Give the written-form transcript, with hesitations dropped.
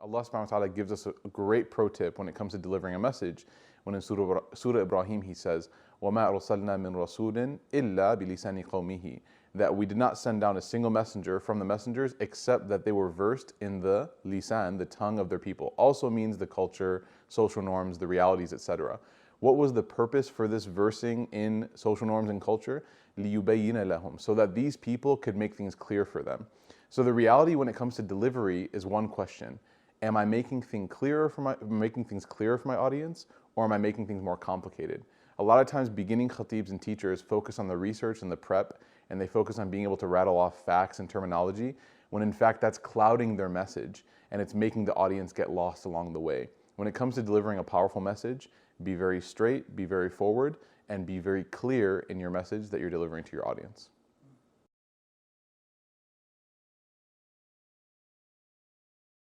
Allah subhanahu wa ta'ala gives us a great pro tip when it comes to delivering a message. When in Surah Ibrahim he says, وَمَا أَرْسَلْنَا مِن رَسُولٍ إِلَّا بِلِسَانِ قَوْمِهِ, that we did not send down a single messenger from the messengers except that they were versed in the lisan, the tongue of their people. Also means the culture, social norms, the realities, etc. What was the purpose for this versing in social norms and culture? لِيُبَيِّنَ لَهُمْ, so that these people could make things clear for them. So the reality when it comes to delivery is one question. Am I making things clearer for my audience, or am I making things more complicated? A lot of times beginning khatibs and teachers focus on the research and the prep, and they focus on being able to rattle off facts and terminology, when in fact that's clouding their message, and it's making the audience get lost along the way. When it comes to delivering a powerful message, be very straight, be very forward, and be very clear in your message that you're delivering to your audience.